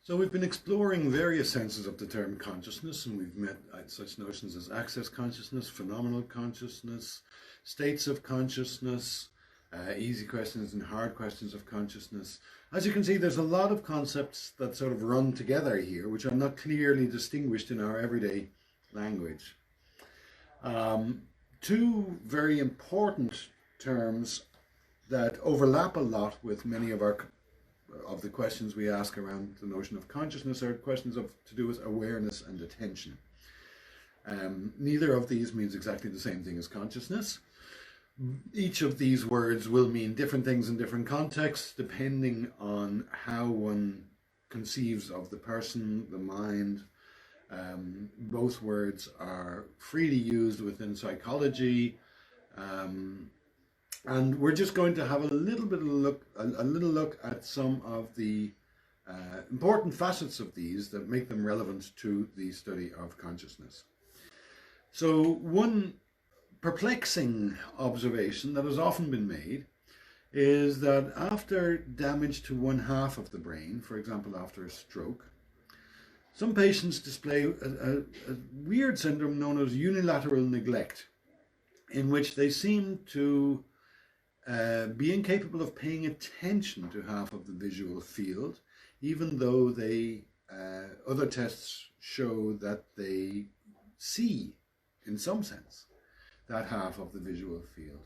So we've been exploring various senses of the term consciousness, and we've met such notions as access consciousness, phenomenal consciousness, states of consciousness, easy questions and hard questions of consciousness. As you can see, there's a lot of concepts that sort of run together here, which are not clearly distinguished in our everyday language. Two very important terms that overlap a lot with many of the questions we ask around the notion of consciousness are questions to do with awareness and attention. Neither of these means exactly the same thing as consciousness. Each of these words will mean different things in different contexts, depending on how one conceives of the person, the mind. Both words are freely used within psychology. And we're just going to have a little look at some of the important facets of these that make them relevant to the study of consciousness. So one perplexing observation that has often been made is that after damage to one half of the brain, for example after a stroke, some patients display a weird syndrome known as unilateral neglect, in which they seem to be incapable of paying attention to half of the visual field, even though other tests show that they see, in some sense, that half of the visual field.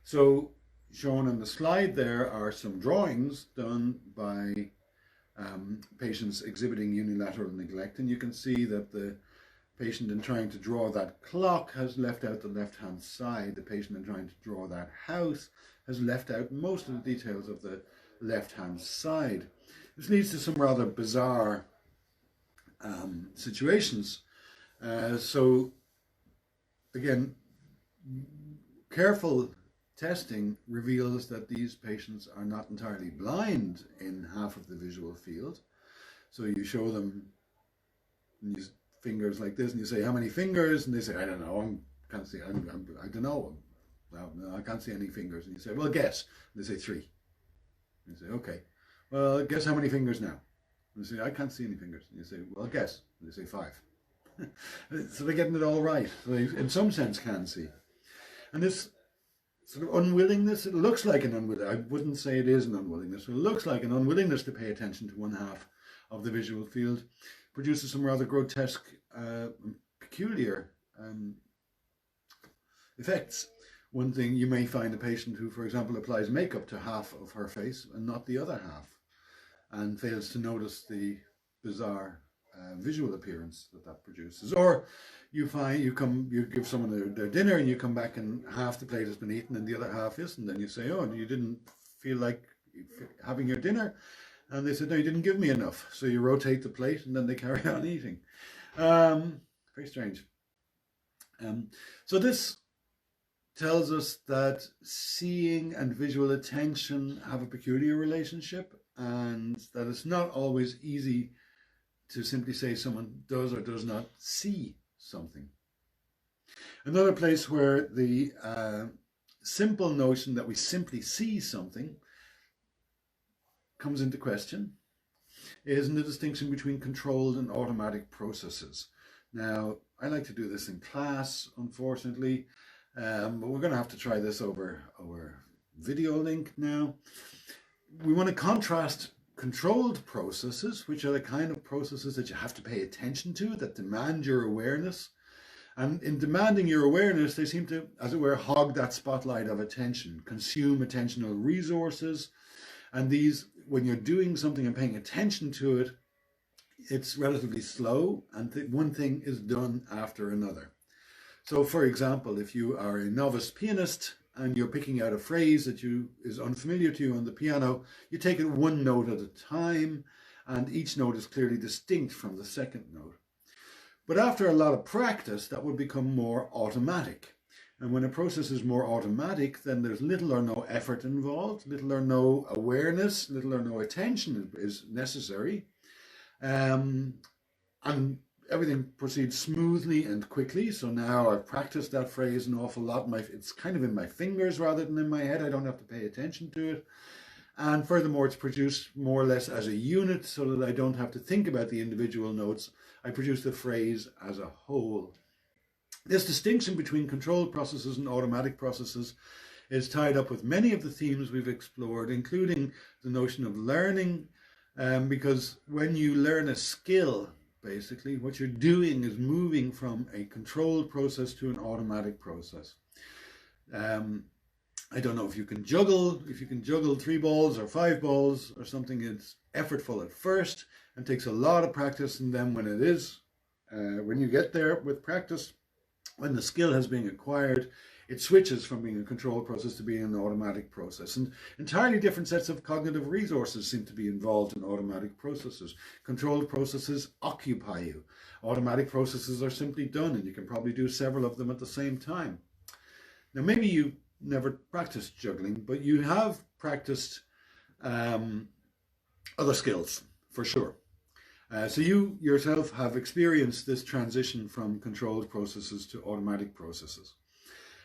So shown on the slide there are some drawings done by patients exhibiting unilateral neglect, and you can see that the patient in trying to draw that clock has left out the left-hand side. The patient in trying to draw that house has left out most of the details of the left-hand side. This leads to some rather bizarre situations. So again, careful testing reveals that these patients are not entirely blind in half of the visual field. So you show them these fingers like this, and you say, how many fingers? And they say, I don't know, I can't see, I don't know. No, I can't see any fingers. And you say, well, guess. And they say 3. And you say, okay, well, guess how many fingers now? And they say, I can't see any fingers. And you say, well, guess. And they say 5. So they're getting it all right. So they, in some sense, can see. And this sort of unwillingness, it looks like an unwillingness. I wouldn't say it is an unwillingness, but it looks like an unwillingness to pay attention to one half of the visual field produces some rather grotesque, peculiar effects. One thing, you may find a patient who, for example, applies makeup to half of her face and not the other half, and fails to notice the bizarre visual appearance that produces. Or you give someone their dinner and you come back and half the plate has been eaten and the other half isn't, and you say, oh, you didn't feel like having your dinner? And they said, no, you didn't give me enough. So you rotate the plate and then they carry on eating. Very strange. So this tells us that seeing and visual attention have a peculiar relationship, and that it's not always easy to simply say someone does or does not see something. Another place where the simple notion that we simply see something comes into question is in the distinction between controlled and automatic processes. Now, I like to do this in class, unfortunately, but we're going to have to try this over video link now. We want to contrast controlled processes, which are the kind of processes that you have to pay attention to, that demand your awareness. And in demanding your awareness, they seem to, as it were, hog that spotlight of attention, consume attentional resources. And these, when you're doing something and paying attention to it, it's relatively slow, and one thing is done after another. So, for example, if you are a novice pianist and you're picking out a phrase that is unfamiliar to you on the piano, you take it one note at a time, and each note is clearly distinct from the second note. But after a lot of practice, that would become more automatic. And when a process is more automatic, then there's little or no effort involved, little or no awareness, little or no attention is necessary. And everything proceeds smoothly and quickly. So now I've practiced that phrase an awful lot. It's kind of in my fingers rather than in my head. I don't have to pay attention to it. And furthermore, it's produced more or less as a unit so that I don't have to think about the individual notes. I produce the phrase as a whole. This distinction between controlled processes and automatic processes is tied up with many of the themes we've explored, including the notion of learning, because when you learn a skill, basically, what you're doing is moving from a controlled process to an automatic process. I don't know if you can juggle 3 balls or 5 balls or something. It's effortful at first and takes a lot of practice, and then when you get there with practice, when the skill has been acquired, it switches from being a controlled process to being an automatic process. And entirely different sets of cognitive resources seem to be involved in automatic processes. Controlled processes occupy you. Automatic processes are simply done, and you can probably do several of them at the same time. Now, maybe you never practiced juggling, but you have practiced other skills, for sure. So you yourself have experienced this transition from controlled processes to automatic processes.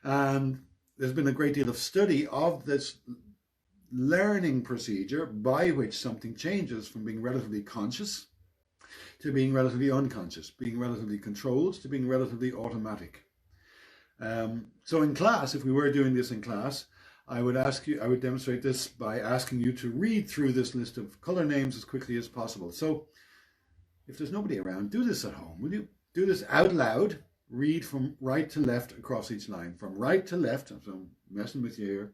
And there's been a great deal of study of this learning procedure by which something changes from being relatively conscious to being relatively unconscious, being relatively controlled to being relatively automatic. So in class, if we were doing this in class, I would demonstrate this by asking you to read through this list of color names as quickly as possible. So if there's nobody around, do this at home. Will you do this out loud? Read from right to left across each line. From right to left, so I'm messing with you here.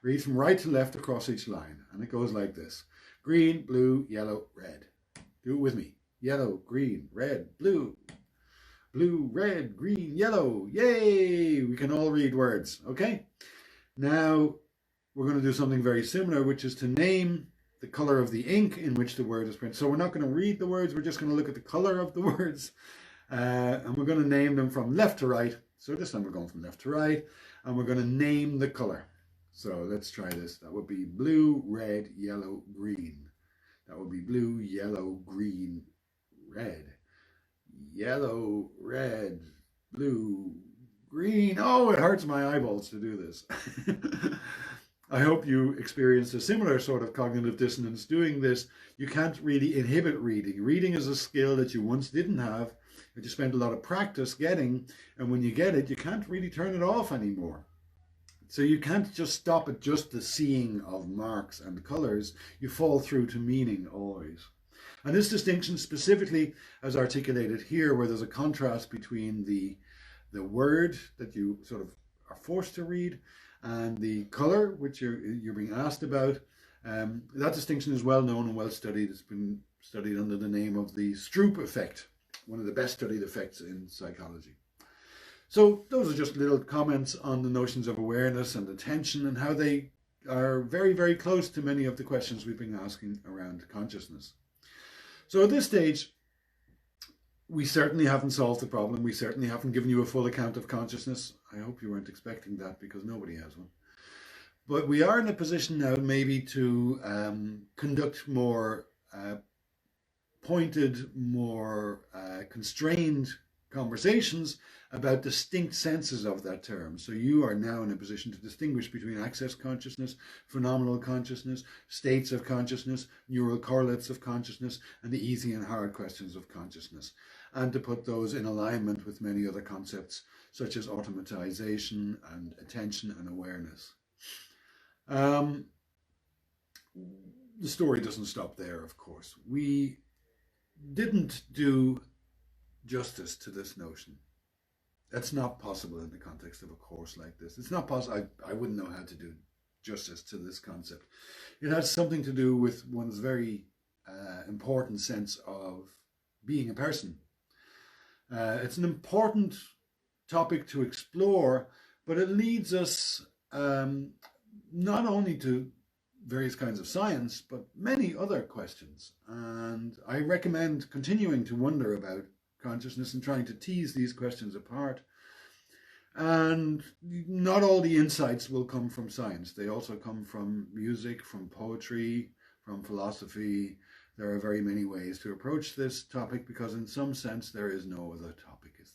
Read from right to left across each line. And it goes like this. Green, blue, yellow, red. Do it with me. Yellow, green, red, blue. Blue, red, green, yellow. Yay! We can all read words, okay? Now, we're going to do something very similar, which is to name the color of the ink in which the word is printed. So we're not going to read the words, we're just going to look at the color of the words. And we're going to name them from left to right. So this time we're going from left to right, and we're going to name the color. So let's try this. That would be blue, red, yellow, green. That would be blue, yellow, green, red. Yellow, red, blue, green. Oh, it hurts my eyeballs to do this. I hope you experienced a similar sort of cognitive dissonance doing this. You can't really inhibit reading. Reading is a skill that you once didn't have, that you spent a lot of practice getting, and when you get it, you can't really turn it off anymore. So you can't just stop at just the seeing of marks and colors. You fall through to meaning always. And this distinction specifically as articulated here, where there's a contrast between the word that you sort of are forced to read and the color which you're being asked about, that distinction is well known and well studied. It's been studied under the name of the Stroop effect, one of the best studied effects in psychology. So those are just little comments on the notions of awareness and attention and how they are very, very close to many of the questions we've been asking around consciousness. So at this stage, we certainly haven't solved the problem. We certainly haven't given you a full account of consciousness. I hope you weren't expecting that, because nobody has one. But we are in a position now maybe to conduct more pointed, more constrained conversations about distinct senses of that term. So you are now in a position to distinguish between access consciousness, phenomenal consciousness, states of consciousness, neural correlates of consciousness, and the easy and hard questions of consciousness, and to put those in alignment with many other concepts such as automatization and attention and awareness. The story doesn't stop there, of course. We didn't do justice to this notion. That's not possible in the context of a course like this. It's not possible. I wouldn't know how to do justice to this concept. It has something to do with one's very important sense of being a person. It's an important topic to explore, but it leads us not only to various kinds of science, but many other questions. And I recommend continuing to wonder about consciousness and trying to tease these questions apart. And not all the insights will come from science. They also come from music, from poetry, from philosophy. There are very many ways to approach this topic, because in some sense there is no other topic, is